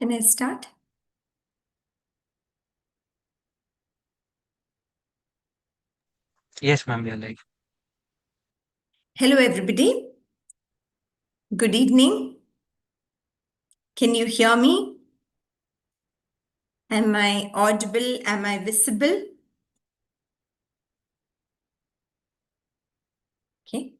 Can I start? Yes, ma'am, you're live. Hello, everybody. Good evening. Can you hear me? Am I audible? Am I visible? Okay.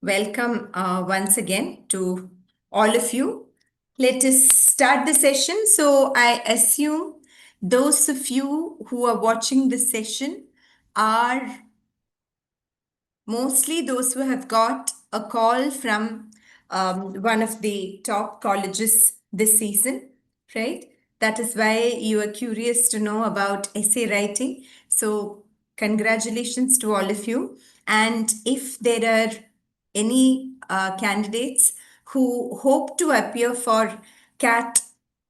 Welcome once again to all of you. Let us start the session. So I assume those of you who are watching this session are mostly those who have got a call from one of the top colleges this season, right? That is why you are curious to know about essay writing. So, congratulations to all of you. And if there are any candidates who hope to appear for CAT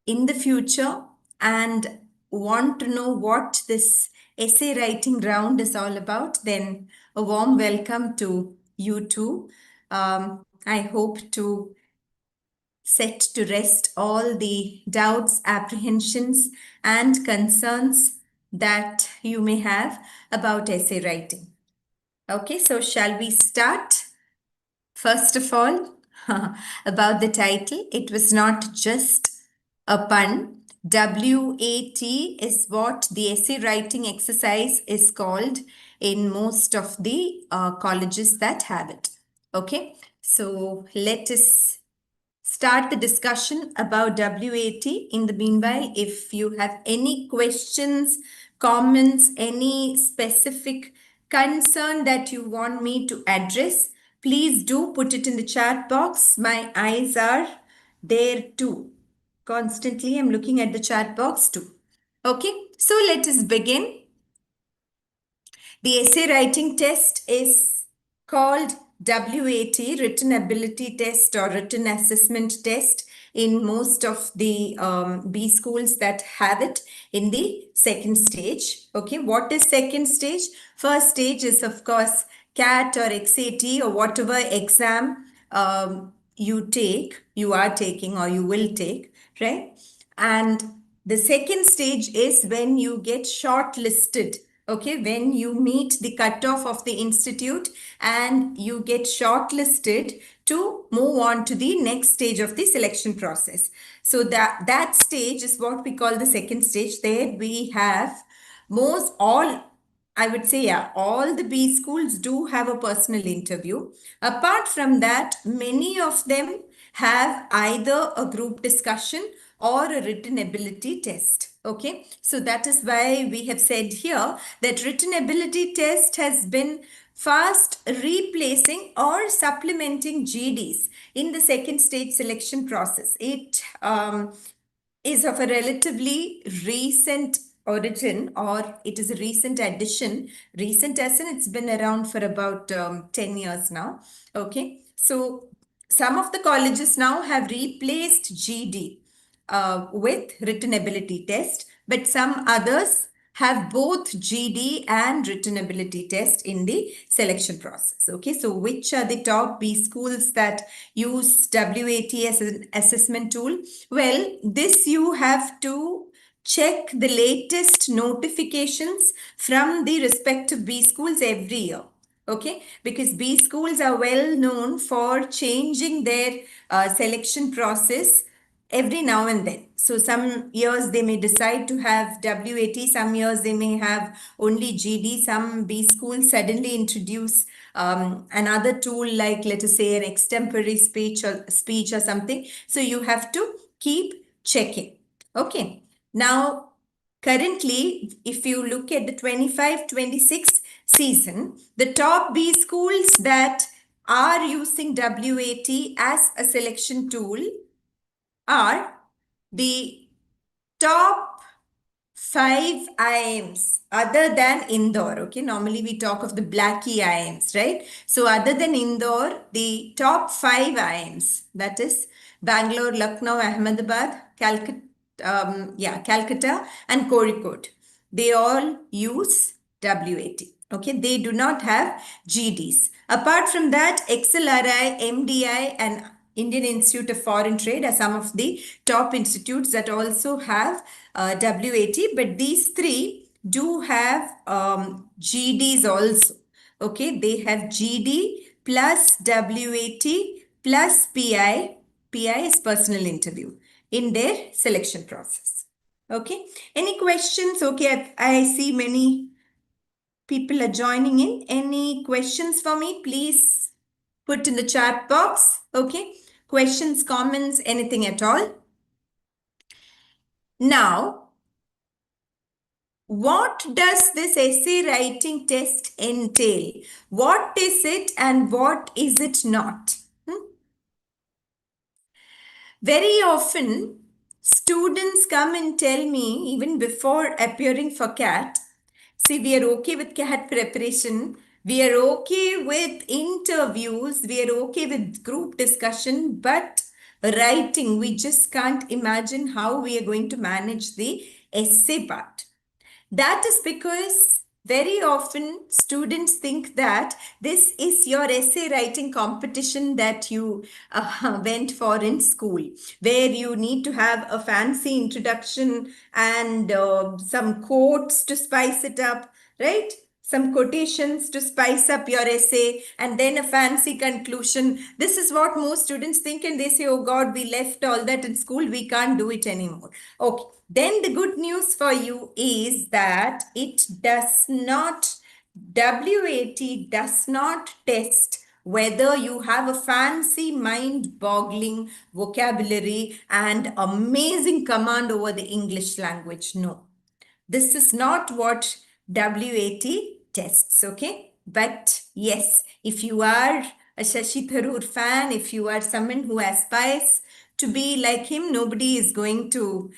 in the future and want to know what this essay writing round is all about, then a warm welcome to you too. I hope to set to rest all the doubts, apprehensions, and concerns that you may have about essay writing. Okay, so shall we start? First of all, about the title, it was not just a pun. WAT is what the essay writing exercise is called in most of the colleges that have it. Okay, so let us start the discussion about WAT. In the meanwhile, if you have any questions, comments, any specific concern that you want me to address, please do put it in the chat box. My eyes are there too. Constantly, I'm looking at the chat box too. Okay, so let us begin. The essay writing test is called WAT, Written Ability Test or Written Assessment Test, in most of the B schools that have it in the second stage. Okay, what is second stage? First stage is, of course, CAT or XAT or whatever exam you are taking or you will take, right? And the second stage is when you get shortlisted. Okay, when you meet the cutoff of the institute and you get shortlisted to move on to the next stage of the selection process. So that stage is what we call the second stage. There we have most all, I would say, yeah, all the B schools do have a personal interview. Apart from that, many of them have either a group discussion or a written ability test. Okay, so that is why we have said here that written ability test has been fast replacing or supplementing GDs in the second stage selection process. It is of a relatively recent origin, or it is a recent addition. Recent as in it's been around for about 10 years now. Okay, so some of the colleges now have replaced GD with written ability test, but some others have both GD and written ability test in the selection process. Okay, so which are the top B schools that use WAT as an assessment tool? Well, this you have to check the latest notifications from the respective B schools every year. Okay, because B schools are well known for changing their selection process every now and then. So some years they may decide to have WAT, some years they may have only GD, some B schools suddenly introduce another tool like, let us say, an extempore speech or something. So you have to keep checking. Okay. Now, currently, if you look at the 25-26 season, the top B schools that are using WAT as a selection tool are the top 5 IIMs other than Indore. Okay, normally we talk of the Blackie IIMs, right? So, other than Indore, the top 5 IIMs, that is Bangalore, Lucknow, Ahmedabad, Calcutta, and Kozhikode, they all use WAT. Okay, they do not have GDs. Apart from that, XLRI, MDI, and Indian Institute of Foreign Trade are some of the top institutes that also have WAT, but these three do have GDs also. Okay, they have GD plus WAT plus PI. PI is personal interview in their selection process. Okay, any questions? Okay, I see many people are joining in. Any questions for me? Please put in the chat box. Okay, questions, comments, anything at all. Now, what does this essay writing test entail? What is it and what is it not? Very often, students come and tell me, even before appearing for CAT, see, we are okay with CAT preparation, we are okay with interviews, we are okay with group discussion, but writing, we just can't imagine how we are going to manage the essay part. That is because very often students think that this is your essay writing competition that you went for in school, where you need to have a fancy introduction and some quotes to spice it up, right? Some quotations to spice up your essay, and then a fancy conclusion. This is what most students think, and they say, oh God, we left all that in school, we can't do it anymore. Okay, then the good news for you is that it does not, WAT does not test whether you have a fancy mind-boggling vocabulary and amazing command over the English language. No. This is not what WAT tests, okay? But yes, if you are a Shashi Tharoor fan, if you are someone who aspires to be like him, nobody is going to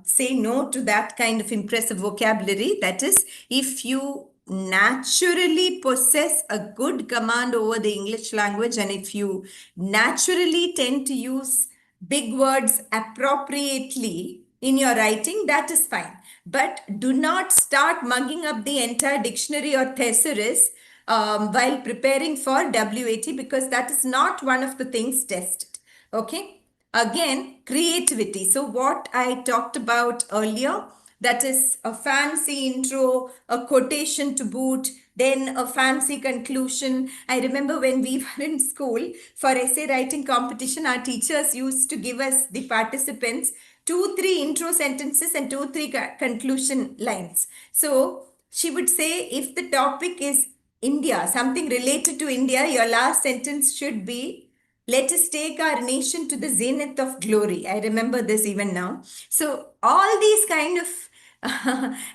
say no to that kind of impressive vocabulary. That is, if you naturally possess a good command over the English language, and if you naturally tend to use big words appropriately in your writing, that is fine. But do not start mugging up the entire dictionary or thesaurus while preparing for WAT, because that is not one of the things tested. Okay. Again, creativity. So what I talked about earlier, that is a fancy intro, a quotation to boot, then a fancy conclusion. I remember when we were in school for essay writing competition, our teachers used to give us, the participants, 2-3 intro sentences and 2-3 conclusion lines. So she would say, if the topic is India, something related to India, your last sentence should be, let us take our nation to the zenith of glory. I remember this even now. So all these kind of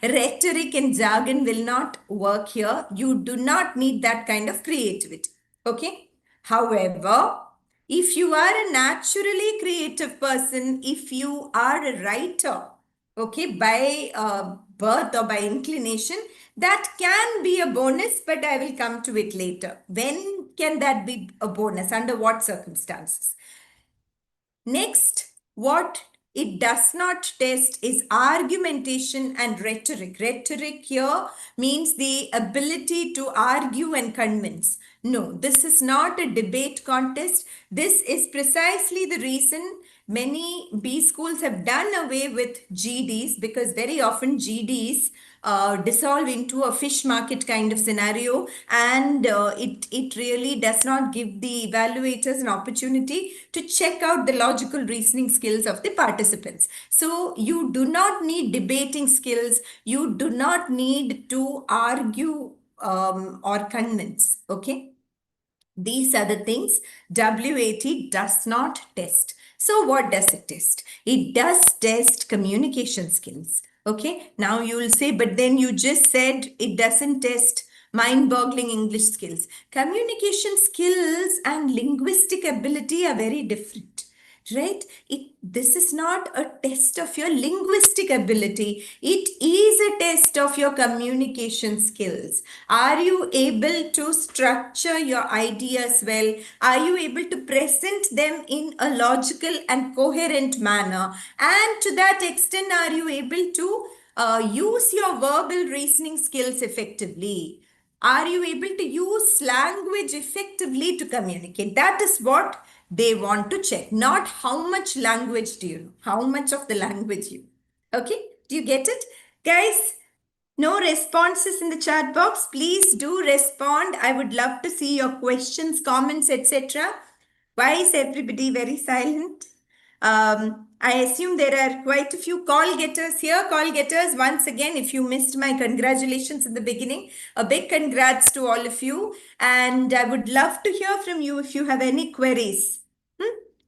rhetoric and jargon will not work here. You do not need that kind of creativity. Okay. However, if you are a naturally creative person, if you are a writer, okay, by birth or by inclination, that can be a bonus, but I will come to it later. When can that be a bonus? Under what circumstances? Next, what it does not test is argumentation and rhetoric. Rhetoric here means the ability to argue and convince. No, this is not a debate contest. This is precisely the reason many B schools have done away with GDs, because very often GDs dissolve into a fish market kind of scenario, and it really does not give the evaluators an opportunity to check out the logical reasoning skills of the participants. So you do not need debating skills, you do not need to argue or convince. Okay, these are the things WAT does not test. So what does it test? It does test communication skills. Okay, now you will say, but then you just said it doesn't test mind-boggling English skills. Communication skills and linguistic ability are very different, right? This is not a test of your linguistic ability. It is a test of your communication skills. Are you able to structure your ideas well? Are you able to present them in a logical and coherent manner? And to that extent, are you able to use your verbal reasoning skills effectively? Are you able to use language effectively to communicate? That is what they want to check. Not how much language do you know, how much of the language you. Okay, do you get it? Guys, no responses in the chat box. Please do respond. I would love to see your questions, comments, etc. Why is everybody very silent? I assume there are quite a few call getters here. Call getters, once again, if you missed my congratulations in the beginning, a big congrats to all of you. And I would love to hear from you if you have any queries.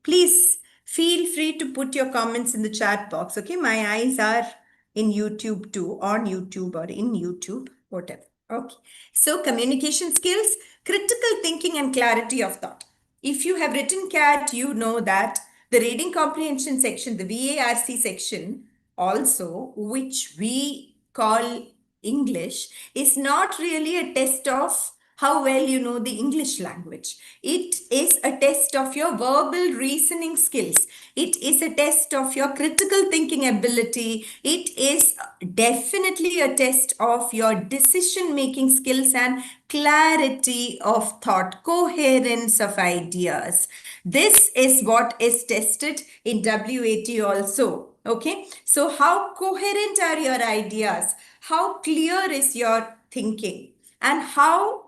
Please feel free to put your comments in the chat box. Okay, my eyes are in YouTube too, on YouTube or in YouTube, whatever. Okay, so communication skills, critical thinking, and clarity of thought. If you have written CAT, you know that the reading comprehension section, the VARC section, also, which we call English, is not really a test of how well you know the English language. It is a test of your verbal reasoning skills. It is a test of your critical thinking ability. It is definitely a test of your decision making skills and clarity of thought, coherence of ideas. This is what is tested in WAT also. Okay, so how coherent are your ideas? How clear is your thinking? And how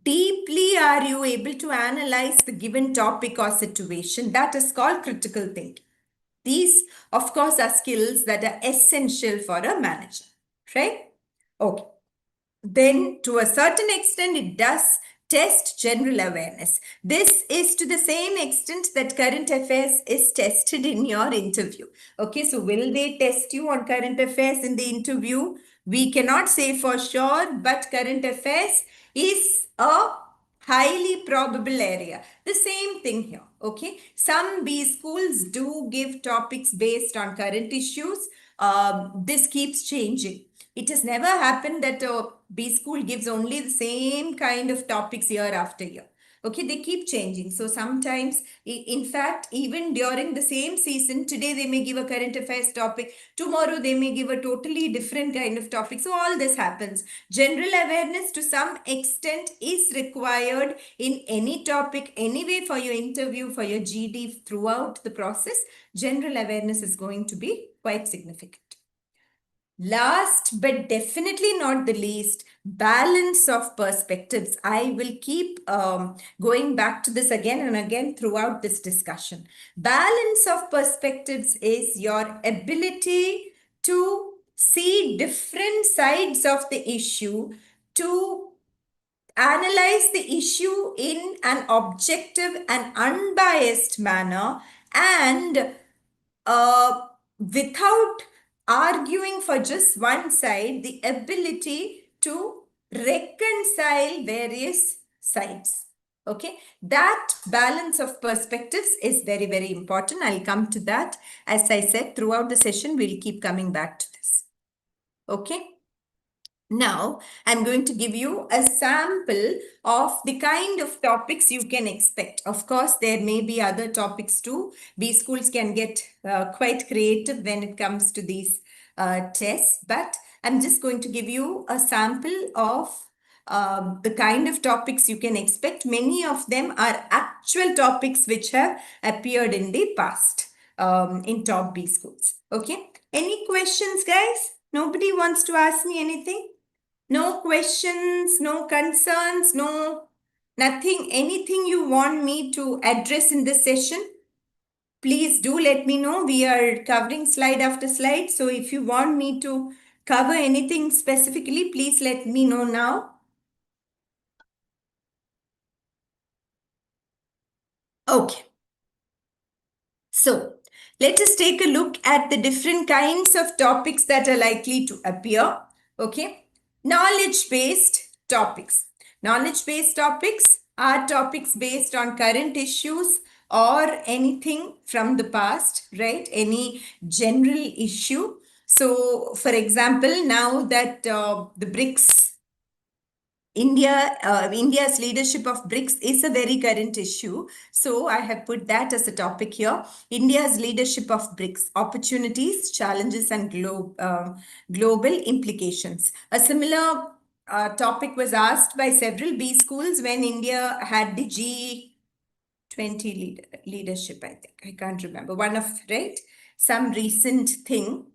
deeply are you able to analyze the given topic or situation? That is called critical thinking. These, of course, are skills that are essential for a manager, right? Okay. Then, to a certain extent, it does test general awareness. This is to the same extent that current affairs is tested in your interview. Okay, so will they test you on current affairs in the interview? We cannot say for sure, but current affairs is a highly probable area. The same thing here. Okay, some B schools do give topics based on current issues. This keeps changing. It has never happened that a B school gives only the same kind of topics year after year. Okay, they keep changing. So sometimes, in fact, even during the same season, today they may give a current affairs topic, tomorrow they may give a totally different kind of topic. So all this happens. General awareness to some extent is required in any topic anyway for your interview, for your GD throughout the process. General awareness is going to be quite significant. Last but definitely not the least, balance of perspectives. I will keep going back to this again and again throughout this discussion. Balance of perspectives is your ability to see different sides of the issue, to analyze the issue in an objective and unbiased manner, and without arguing for just one side, the ability to reconcile various sides. Okay, that balance of perspectives is very, very important. I'll come to that. As I said, throughout the session, we'll keep coming back to this. Okay. Now, I'm going to give you a sample of the kind of topics you can expect. Of course, there may be other topics too. B schools can get quite creative when it comes to these tests, but I'm just going to give you a sample of the kind of topics you can expect. Many of them are actual topics which have appeared in the past in top B schools. Okay. Any questions, guys? Nobody wants to ask me anything? No questions, no concerns, no nothing, anything you want me to address in this session? Please do let me know. We are covering slide after slide. So if you want me to cover anything specifically, please let me know now. Okay. So let us take a look at the different kinds of topics that are likely to appear. Okay. Knowledge-based topics. Knowledge-based topics are topics based on current issues or anything from the past, right? Any general issue. So, for example, now that the BRICS India's leadership of BRICS is a very current issue. So I have put that as a topic here. India's leadership of BRICS, opportunities, challenges, and global implications. A similar topic was asked by several B schools when India had the G20 leadership, I think. I can't remember. Right? Some recent thing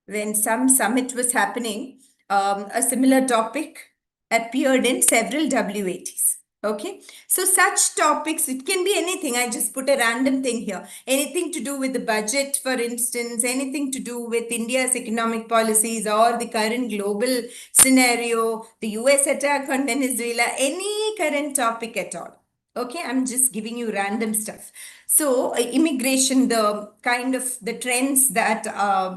when some summit was happening, a similar topic appeared in several WATs. Okay, so such topics, it can be anything. I just put a random thing here. Anything to do with the budget, for instance, anything to do with India's economic policies or the current global scenario, the US attack on Venezuela, any current topic at all. Okay, I'm just giving you random stuff. So immigration, the kind of the trends that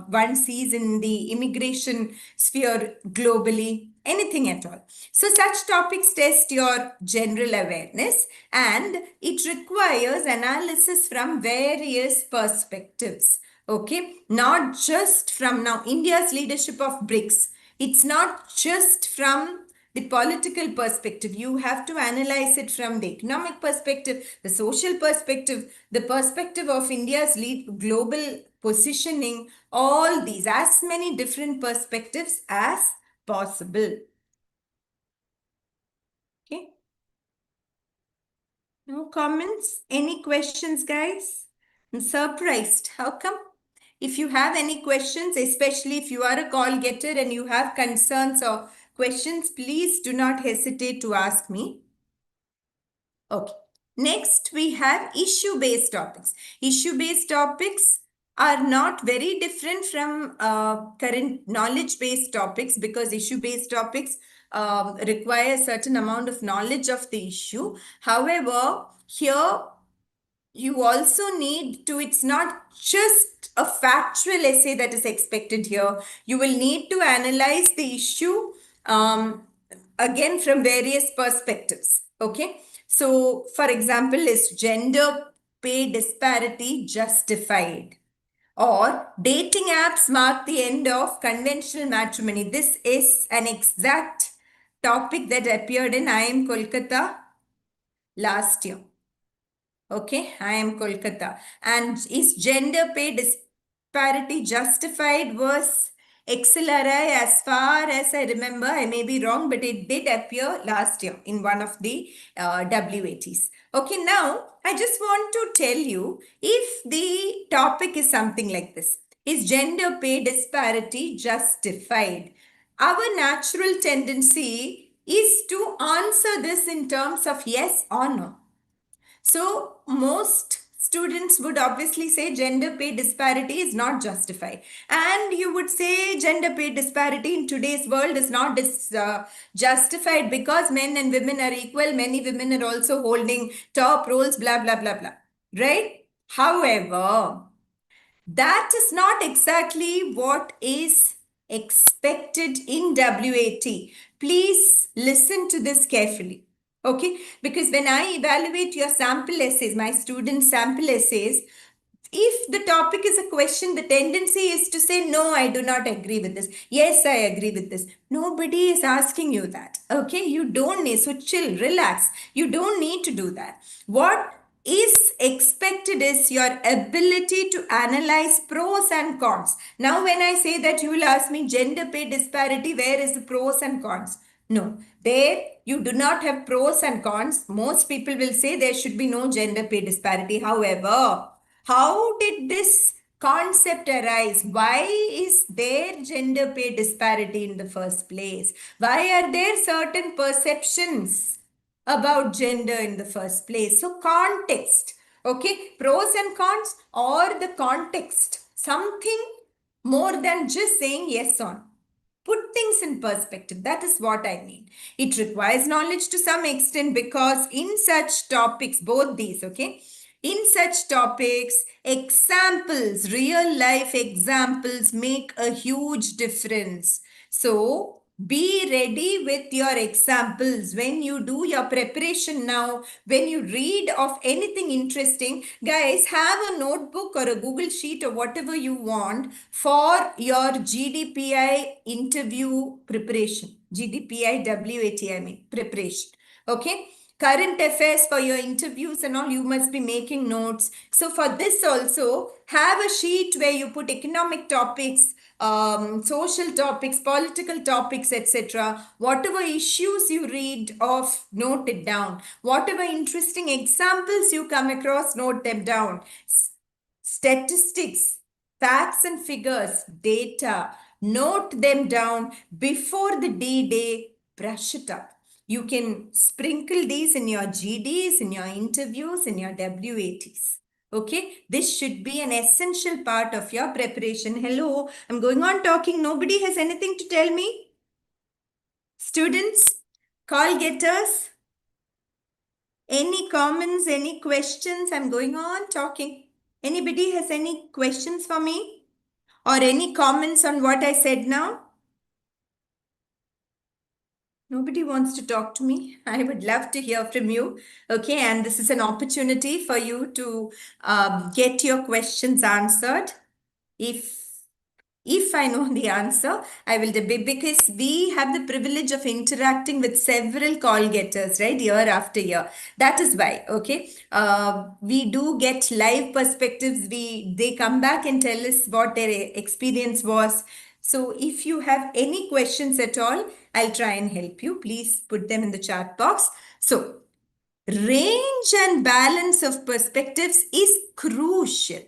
one sees in the immigration sphere globally, anything at all. So such topics test your general awareness, and it requires analysis from various perspectives. Okay, not just from now India's leadership of BRICS. It's not just from the political perspective. You have to analyze it from the economic perspective, the social perspective, the perspective of India's global positioning, all these, as many different perspectives as possible. Okay. No comments? Any questions, guys? I'm surprised. How come? If you have any questions, especially if you are a call getter and you have concerns or questions, please do not hesitate to ask me. Okay. Next, we have issue-based topics. Issue-based topics are not very different from current knowledge-based topics, because issue-based topics require a certain amount of knowledge of the issue. However, here you also need to, it's not just a factual essay that is expected here. You will need to analyze the issue again from various perspectives. Okay. So, for example, is gender pay disparity justified? Or dating apps mark the end of conventional matrimony. This is an exact topic that appeared in I Am Kolkata last year. Okay, I am Kolkata. And is gender pay disparity justified was XLRI, as far as I remember. I may be wrong, but it did appear last year in one of the WATs. Okay, now I just want to tell you, if the topic is something like this, is gender pay disparity justified? Our natural tendency is to answer this in terms of yes or no. So most students would obviously say gender pay disparity is not justified. And you would say gender pay disparity in today's world is not justified because men and women are equal. Many women are also holding top roles, blah, blah, blah, blah. Right? However, that is not exactly what is expected in WAT. Please listen to this carefully. Okay, because when I evaluate your sample essays, my students' sample essays, if the topic is a question, the tendency is to say, no, I do not agree with this. Yes, I agree with this. Nobody is asking you that. Okay, you don't need, so chill, relax. You don't need to do that. What is expected is your ability to analyze pros and cons. Now, when I say that, you will ask me gender pay disparity, where is the pros and cons? No, there you do not have pros and cons. Most people will say there should be no gender pay disparity. However, how did this concept arise? Why is there gender pay disparity in the first place? Why are there certain perceptions about gender in the first place? So context, okay, pros and cons, or the context, something more than just saying yes or no. Put things in perspective. That is what I mean. It requires knowledge to some extent, because in such topics, both these, okay, in such topics, examples, real life examples make a huge difference. So Be ready with your examples when you do your preparation now. When you read of anything interesting, guys, have a notebook or a Google Sheet or whatever you want for your GDPI interview preparation. GDPI WAT, I mean, preparation. Okay. Current affairs for your interviews and all, you must be making notes. So for this also, have a sheet where you put economic topics, social topics, political topics, etc. Whatever issues you read of, note it down. Whatever interesting examples you come across, note them down. Statistics, facts and figures, data, note them down before the D-Day, brush it up. You can sprinkle these in your GDs, in your interviews, in your WATs. Okay, this should be an essential part of your preparation. Hello, I'm going on talking. Nobody has anything to tell me? Students, call getters, any comments, any questions? I'm going on talking. Anybody has any questions for me? Or any comments on what I said now? Nobody wants to talk to me. I would love to hear from you. Okay, and this is an opportunity for you to get your questions answered. If I know the answer, I will debate, because we have the privilege of interacting with several call getters, right, year after year. That is why, okay, we do get live perspectives. They come back and tell us what their experience was. So if you have any questions at all, I'll try and help you. Please put them in the chat box. So range and balance of perspectives is crucial.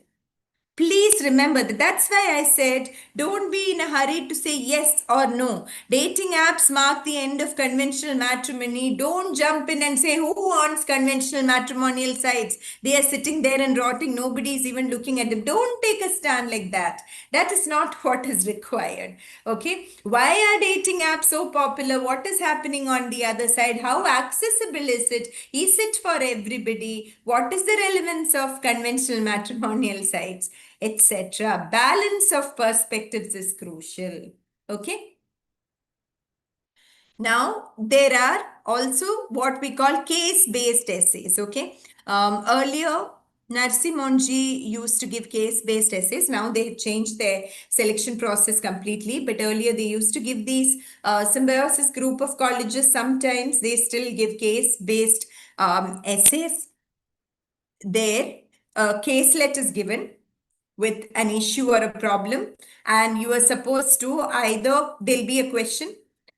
Please remember that. That's why I said don't be in a hurry to say yes or no. Dating apps mark the end of conventional matrimony. Don't jump in and say who wants conventional matrimonial sites. They are sitting there and rotting. Nobody is even looking at them. Don't take a stand like that. That is not what is required. Okay. Why are dating apps so popular? What is happening on the other side? How accessible is it? Is it for everybody? What is the relevance of conventional matrimonial sites, etc.? Balance of perspectives is crucial. Okay. Now, there are also what we call case-based essays, okay? Earlier, Narsimonji used to give case-based essays. Now they have changed their selection process completely. But earlier they used to give these symbiosis group of colleges. Sometimes they still give case-based essays. There, a caselet is given with an issue or a problem, and you are supposed to either, there'll be a question,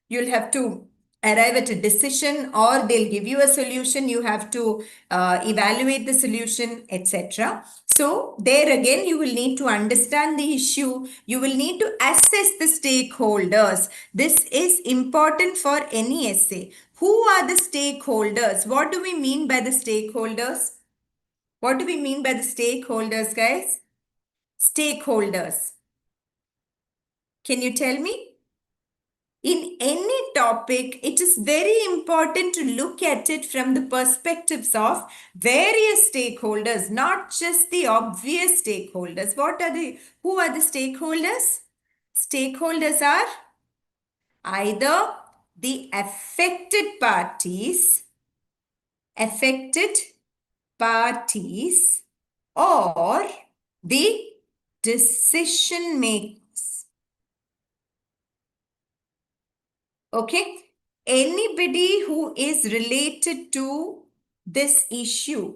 you'll have to arrive at a decision, or they'll give you a solution, you have to evaluate the solution, etc. So there again, you will need to understand the issue, you will need to assess the stakeholders. This is important for any essay. Who are the stakeholders? What do we mean by the stakeholders? What do we mean by the stakeholders, guys? Stakeholders. Can you tell me? In any topic, it is very important to look at it from the perspectives of various stakeholders, not just the obvious stakeholders. Who are the stakeholders? Stakeholders are either the affected parties, or the decision makers. Okay. Anybody who is related to this issue,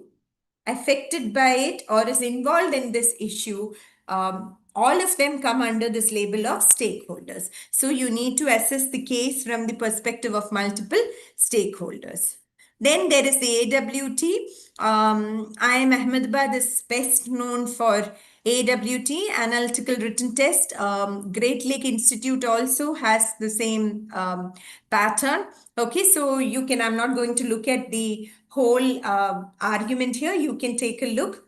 affected by it, or is involved in this issue, all of them come under this label of stakeholders. So you need to assess the case from the perspective of multiple stakeholders. Then there is the AWT. IIM Ahmedabad is best known for AWT, Analytical Written Test. Great Lake Institute also has the same pattern. Okay, so you can, I'm not going to look at the whole argument here. You can take a look.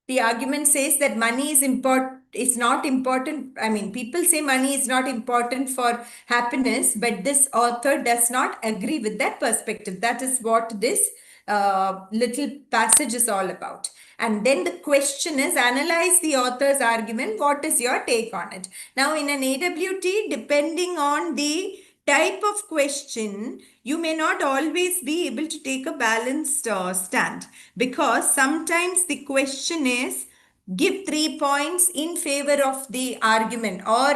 The argument says that money is not important. I mean, people say money is not important for happiness, but this author does not agree with that perspective. That is what this little passage is all about. And then the question is, analyze the author's argument. What is your take on it? Now, in an AWT, depending on the type of question, you may not always be able to take a balanced stand, because sometimes the question is give 3 points in favor of the argument, or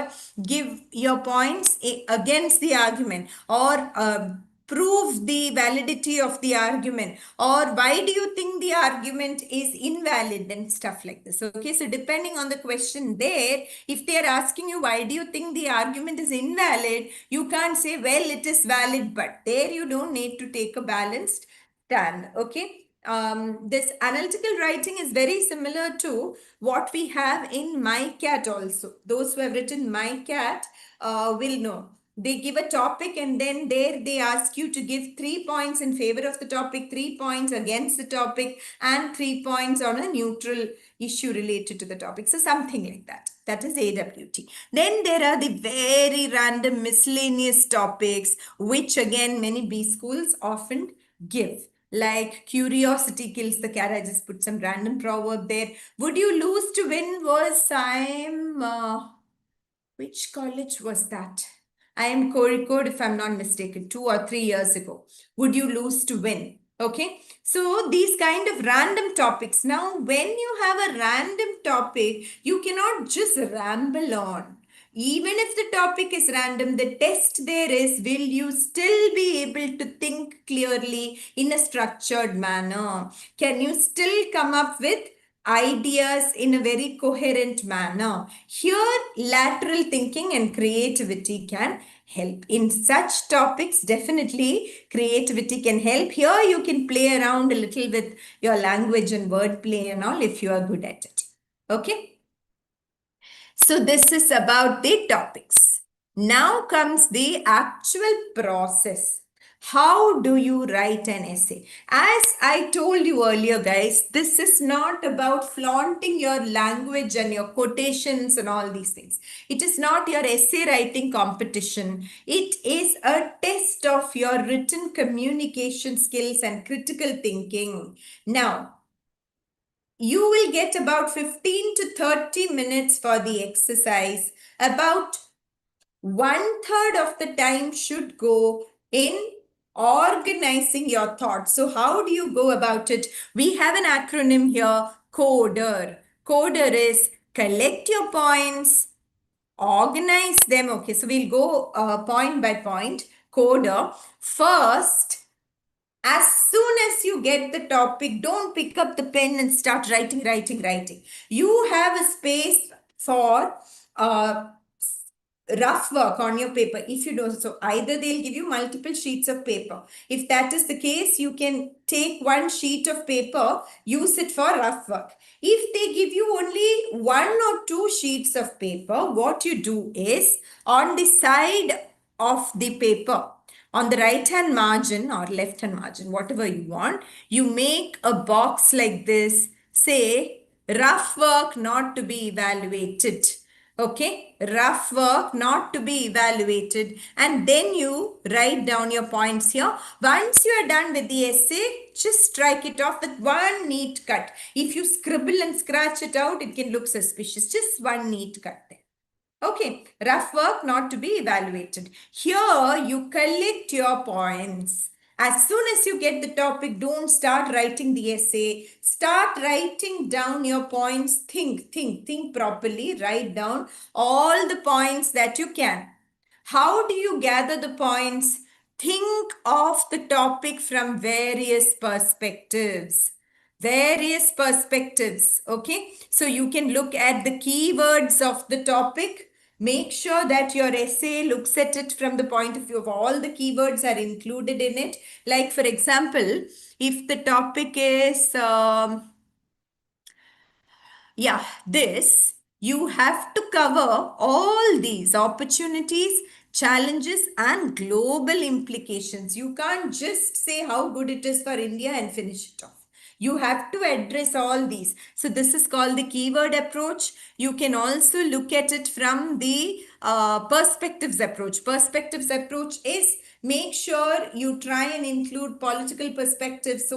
give your points against the argument, or prove the validity of the argument, or why do you think the argument is invalid, and stuff like this. Okay, so depending on the question there, if they are asking you why do you think the argument is invalid, you can't say, well, it is valid, but there you don't need to take a balanced stand. Okay, this analytical writing is very similar to what we have in MyCat also. Those who have written MyCat will know. They give a topic, and then there they ask you to give 3 points in favor of the topic, 3 points against the topic, and 3 points on a neutral issue related to the topic. So something like that. That is AWT. Then there are the very random miscellaneous topics, which again many B schools often give. Like curiosity kills the cat. I just put some random proverb there. Would you lose to win was which college was that? I am Kozhikode, if I'm not mistaken, 2 or 3 years ago. Would you lose to win? Okay. So these kind of random topics. Now, when you have a random topic, you cannot just ramble on. Even if the topic is random, the test there is, will you still be able to think clearly in a structured manner? Can you still come up with ideas in a very coherent manner? Here, lateral thinking and creativity can help. In such topics, definitely creativity can help. Here, you can play around a little with your language and wordplay and all if you are good at it. Okay. So this is about the topics. Now comes the actual process. How do you write an essay? As I told you earlier, guys, this is not about flaunting your language and your quotations and all these things. It is not your essay writing competition. It is a test of your written communication skills and critical thinking. Now, you will get about 15 to 30 minutes for the exercise. About 1/3 of the time should go in organizing your thoughts. So how do you go about it? We have an acronym here, CODER. CODER is collect your points, organize them. Okay, so we'll go point by point. CODER. First, as soon as you get the topic, don't pick up the pen and start writing. You have a space for rough work on your paper. If you don't, so either they'll give you multiple sheets of paper. If that is the case, you can take one sheet of paper, use it for rough work. If they give you only 1 or 2 sheets of paper, what you do is on the side of the paper, on the right hand margin or left hand margin, whatever you want, you make a box like this, say rough work not to be evaluated. Okay, rough work not to be evaluated, and then you write down your points here. Once you are done with the essay, just strike it off with one neat cut. If you scribble and scratch it out, it can look suspicious. Just one neat cut there. Okay, rough work not to be evaluated. Here you collect your points. As soon as you get the topic, don't start writing the essay. Start writing down your points. Think properly. Write down all the points that you can. How do you gather the points? Think of the topic from various perspectives. Various perspectives. Okay, so you can look at the keywords of the topic. Make sure that your essay looks at it from the point of view of all the keywords are included in it. Like, for example, if the topic is this, you have to cover all these opportunities, challenges, and global implications. You can't just say how good it is for India and finish it off. You have to address all these. So this is called the keyword approach. You can also look at it from the perspectives approach. Perspectives approach is make sure you try and include political perspectives,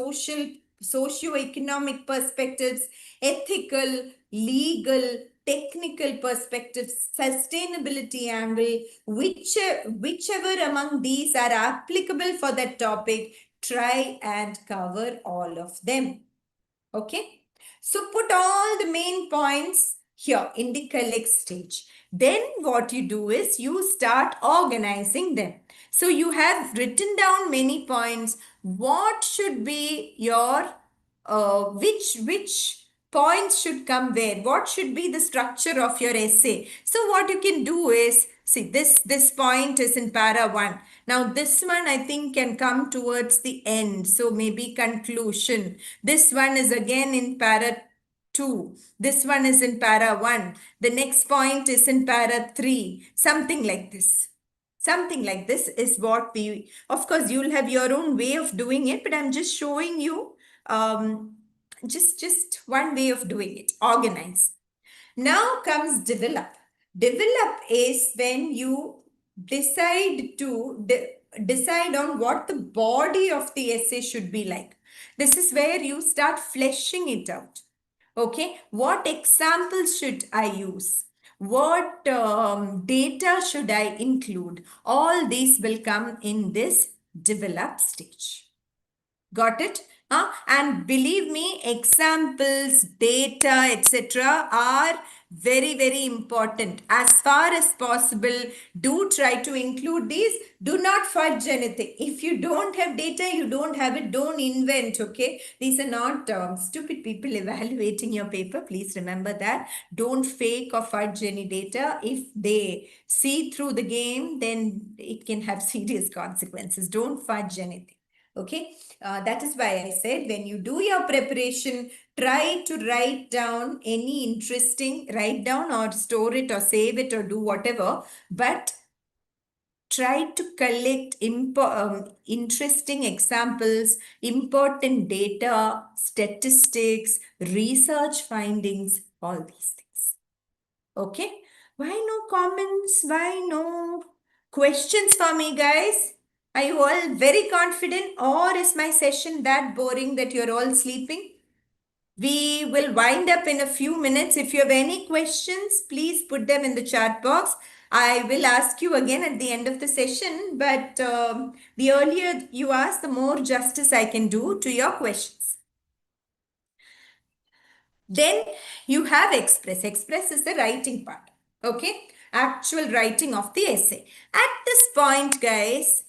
socio-economic perspectives, ethical, legal, technical perspective, sustainability angle, whichever among these are applicable for that topic, try and cover all of them. Okay. So put all the main points here in the collect stage. Then what you do is you start organizing them. So you have written down many points. What should be your which points should come where? What should be the structure of your essay? So what you can do is, see, this point is in para 1. Now this one I think can come towards the end. So maybe conclusion. This one is again in para 2. This one is in para 1. The next point is in para 3. Something like this. Something like this is what we, of course, you'll have your own way of doing it, but I'm just showing you just one way of doing it. Organize. Now comes develop. Develop is when you decide to decide on what the body of the essay should be like. This is where you start fleshing it out. Okay, what examples should I use? What data should I include? All these will come in this develop stage. Got it? And believe me, examples, data, etc. are very, very important. As far as possible, do try to include these. Do not fudge anything. If you don't have data, you don't have it. Don't invent, okay? These are not stupid people evaluating your paper. Please remember that. Don't fake or fudge any data. If they see through the game, then it can have serious consequences. Don't fudge anything. Okay, that is why I said when you do your preparation, try to write down any interesting, write down or store it or save it or do whatever, but try to collect interesting examples, important data, statistics, research findings, all these things. Okay, why no comments? Why no questions for me, guys? Are you all very confident, or is my session that boring that you're all sleeping? We will wind up in a few minutes. If you have any questions, please put them in the chat box. I will ask you again at the end of the session, but the earlier you ask, the more justice I can do to your questions. Then you have express. Express is the writing part. Okay, actual writing of the essay. At this point, guys,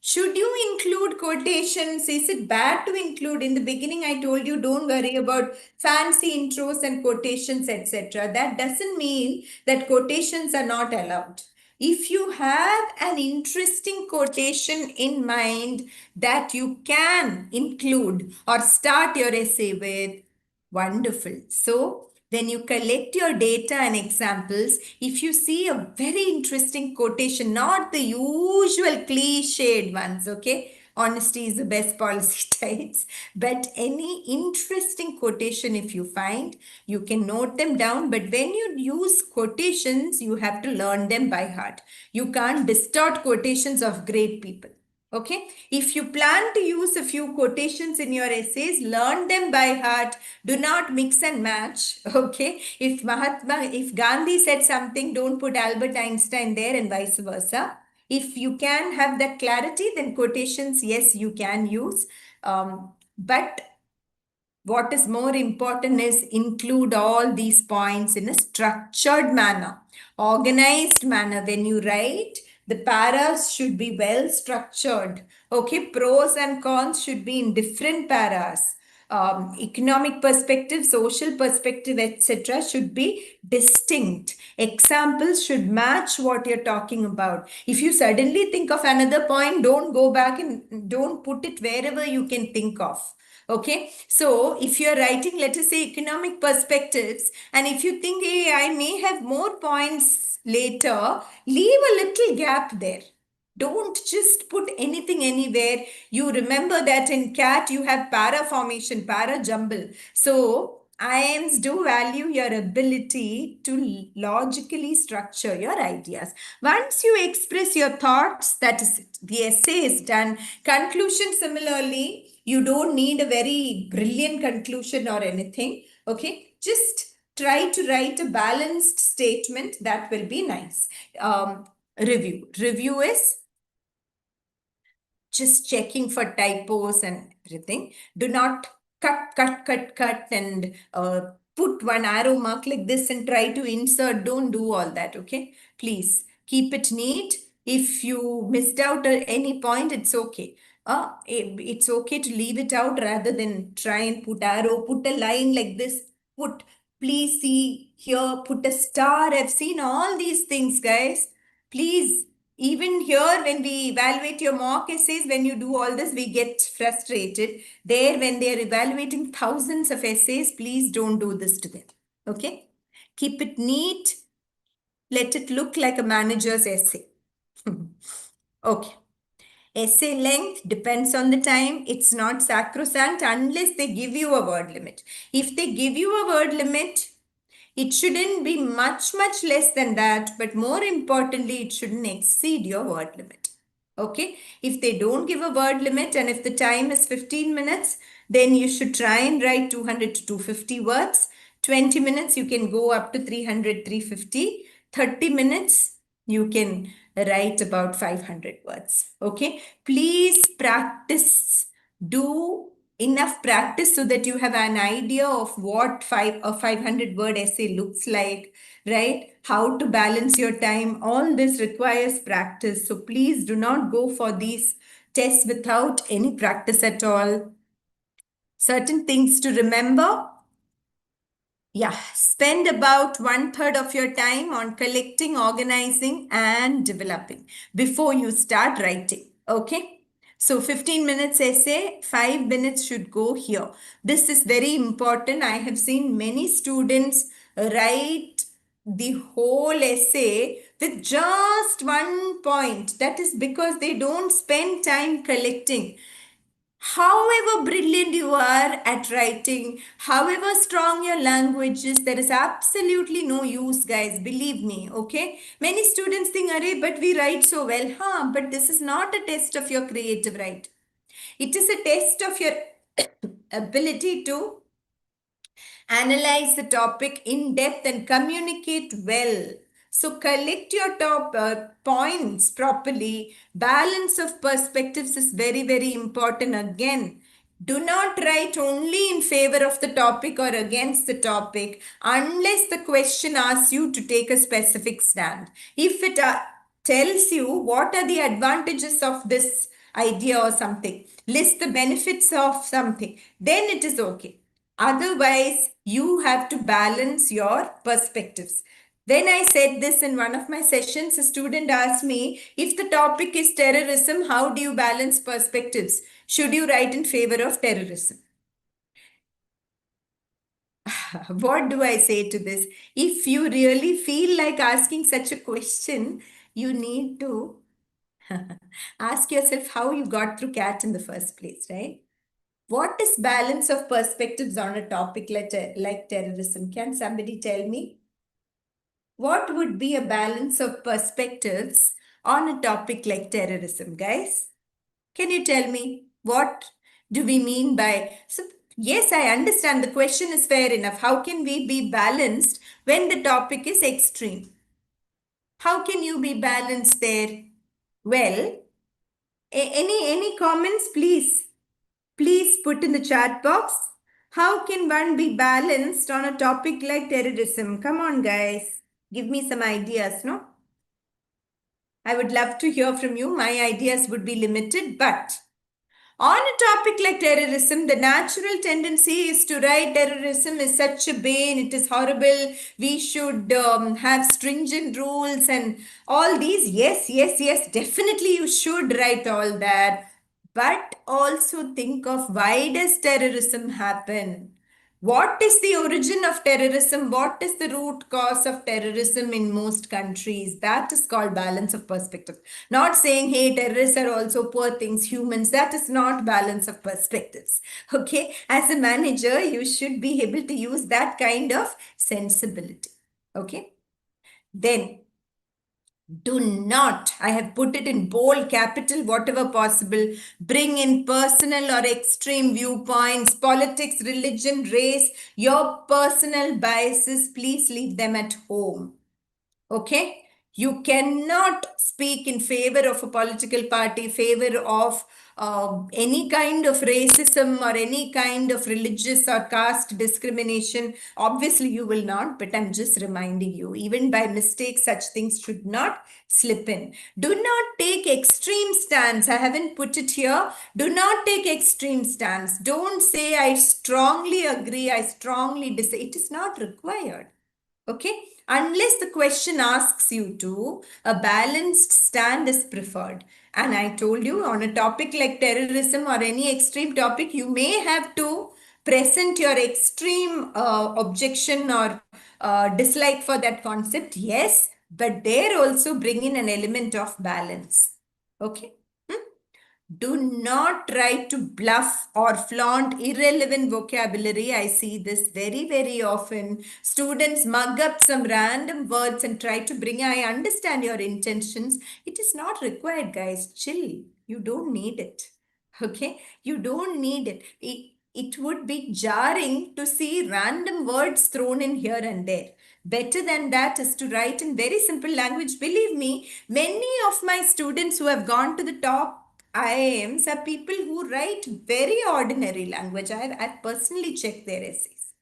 should you include quotations? Is it bad to include? In the beginning, I told you don't worry about fancy intros and quotations, etc. That doesn't mean that quotations are not allowed. If you have an interesting quotation in mind that you can include or start your essay with, wonderful. So when you collect your data and examples, if you see a very interesting quotation, not the usual cliched ones, okay? Honesty is the best policy types, but any interesting quotation, if you find, you can note them down. But when you use quotations, you have to learn them by heart. You can't distort quotations of great people. Okay, if you plan to use a few quotations in your essays, learn them by heart. Do not mix and match. Okay, if Gandhi said something, don't put Albert Einstein there and vice versa. If you can have that clarity, then quotations, yes, you can use. But what is more important is include all these points in a structured manner, organized manner. When you write, the paras should be well structured. Okay, pros and cons should be in different paras. Economic perspective, social perspective, etc. should be distinct. Examples should match what you're talking about. If you suddenly think of another point, don't go back and don't put it wherever you can think of. Okay, so if you're writing, let us say, economic perspectives, and if you think, hey, I may have more points later, leave a little gap there. Don't just put anything anywhere. You remember that in CAT, you have para formation, para jumble. So IIMs do value your ability to logically structure your ideas. Once you express your thoughts, that is it. The essay is done. Conclusion, similarly, you don't need a very brilliant conclusion or anything. Okay, just try to write a balanced statement. That will be nice. Review is just checking for typos and everything. Do not cut, and put one arrow mark like this and try to insert. Don't do all that, okay? Please keep it neat. If you missed out at any point, it's okay. It's okay to leave it out rather than try and put arrow, put a line like this, put, please see here, put a star. I've seen all these things, guys. Please, even here, when we evaluate your mock essays, when you do all this, we get frustrated. There, when they are evaluating thousands of essays, please don't do this to them. Okay? Keep it neat. Let it look like a manager's essay. Okay. Essay length depends on the time. It's not sacrosanct unless they give you a word limit. If they give you a word limit, it shouldn't be much less than that, but more importantly, it shouldn't exceed your word limit. Okay? If they don't give a word limit and if the time is 15 minutes, then you should try and write 200 to 250 words. 20 minutes, you can go up to 300, 350. 30 minutes, you can write about 500 words. Okay? Please practice. Do enough practice so that you have an idea of what a 500 word essay looks like, right? How to balance your time. All this requires practice. So please do not go for these tests without any practice at all. Certain things to remember. Yeah, spend about 1/3 of your time on collecting, organizing, and developing before you start writing. Okay? So 15 minutes essay, 5 minutes should go here. This is very important. I have seen many students write the whole essay with just one point. That is because they don't spend time collecting. However brilliant you are at writing, however strong your language is, there is absolutely no use, guys. Believe me, okay? Many students think, Arey, but we write so well. But this is not a test of your creative right. It is a test of your ability to analyze the topic in depth and communicate well. So collect your top points properly. Balance of perspectives is very important. Again, do not write only in favor of the topic or against the topic unless the question asks you to take a specific stand. If it tells you what are the advantages of this idea or something, list the benefits of something, then it is okay. Otherwise, you have to balance your perspectives. When I said this in one of my sessions, a student asked me, if the topic is terrorism, how do you balance perspectives? Should you write in favor of terrorism? What do I say to this? If you really feel like asking such a question, you need to ask yourself how you got through CAT in the first place, right? What is balance of perspectives on a topic like terrorism? Can somebody tell me? What would be a balance of perspectives on a topic like terrorism, guys? Can you tell me what do we mean by? So, yes, I understand the question is fair enough. How can we be balanced when the topic is extreme? How can you be balanced there? Well, any comments, please? Please put in the chat box. How can one be balanced on a topic like terrorism? Come on, guys. Give me some ideas, no? I would love to hear from you. My ideas would be limited, but on a topic like terrorism, the natural tendency is to write terrorism is such a bane, it is horrible, we should have stringent rules and all these. Yes, definitely you should write all that. But also think of, why does terrorism happen? What is the origin of terrorism? What is the root cause of terrorism in most countries? That is called balance of perspective. Not saying, hey, terrorists are also poor things, humans. That is not balance of perspectives. Okay. As a manager, you should be able to use that kind of sensibility. Okay. Then Do not, I have put it in bold, capital, whatever possible, bring in personal or extreme viewpoints, politics, religion, race, your personal biases, please leave them at home. Okay, you cannot speak in favor of a political party, favor of any kind of racism or any kind of religious or caste discrimination. Obviously you will not, but I'm just reminding you, even by mistake such things should not slip in. Do not take extreme stance. I haven't put it here. Do not take extreme stance. Don't say I strongly agree, I strongly disagree. It is not required. Okay, unless the question asks you to, a balanced stand is preferred. And I told you, on a topic like terrorism or any extreme topic, you may have to present your extreme objection or dislike for that concept. Yes, but there also bring in an element of balance. Okay. Do not try to bluff or flaunt irrelevant vocabulary. I see this very, very often. Students mug up some random words and try to bring, I understand your intentions. It is not required, guys. Chill. You don't need it. Okay? You don't need it. It would be jarring to see random words thrown in here and there. Better than that is to write in very simple language. Believe me, many of my students who have gone to the top IIMs are people who write very ordinary language. I've personally checked their essays.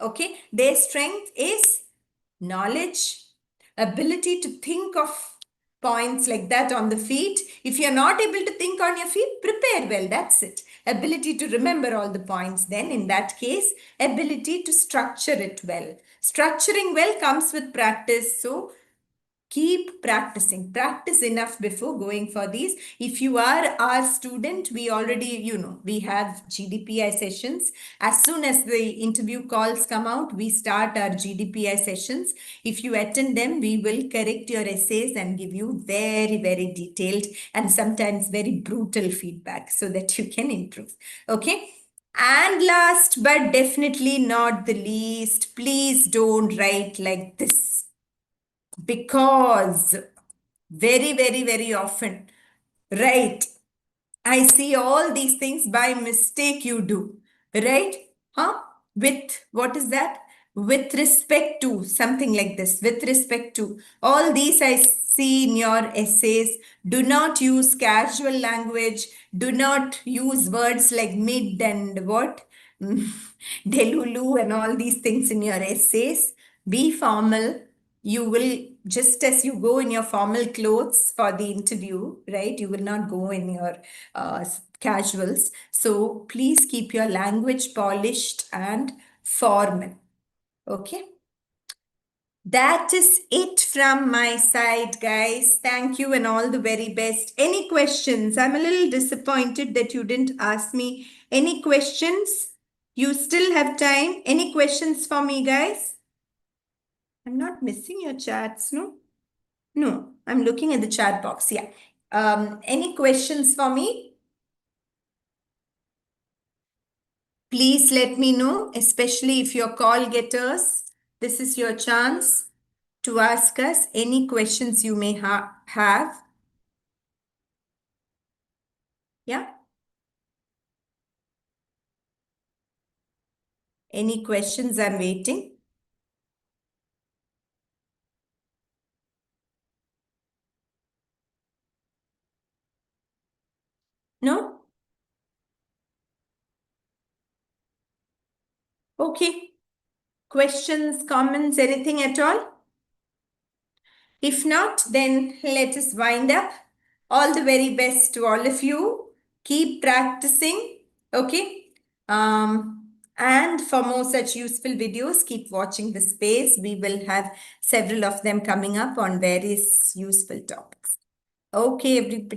Okay, their strength is knowledge, ability to think of points like that on the feet. If you're not able to think on your feet, prepare well. That's it. Ability to remember all the points. Then, in that case, ability to structure it well. Structuring well comes with practice. So, keep practicing. Practice enough before going for these. If you are our student, we already, we have GDPI sessions. As soon as the interview calls come out, we start our GDPI sessions. If you attend them, we will correct your essays and give you very, very detailed and sometimes very brutal feedback so that you can improve. Okay. And last but definitely not the least, please don't write like this, because very, very, very often, right, I see all these things by mistake you do, right? Huh? With what is that? With respect to something like this, with respect to all these I see in your essays. Do not use casual language. Do not use words like mid and what? Delulu and all these things in your essays. Be formal. You will, just as you go in your formal clothes for the interview, right? You will not go in your casuals. So please keep your language polished and formal. Okay. That is it from my side, guys. Thank you and all the very best. Any questions? I'm a little disappointed that you didn't ask me any questions. You still have time. Any questions for me, guys? I'm not missing your chats, no? No, I'm looking at the chat box. Yeah. Any questions for me? Please let me know, especially if you're call getters. This is your chance to ask us any questions you may have. Yeah. Any questions? I'm waiting. No? Okay. Questions, comments, anything at all? If not, then let us wind up. All the very best to all of you. Keep practicing. Okay. And for more such useful videos, keep watching the space. We will have several of them coming up on various useful topics. Okay, everybody.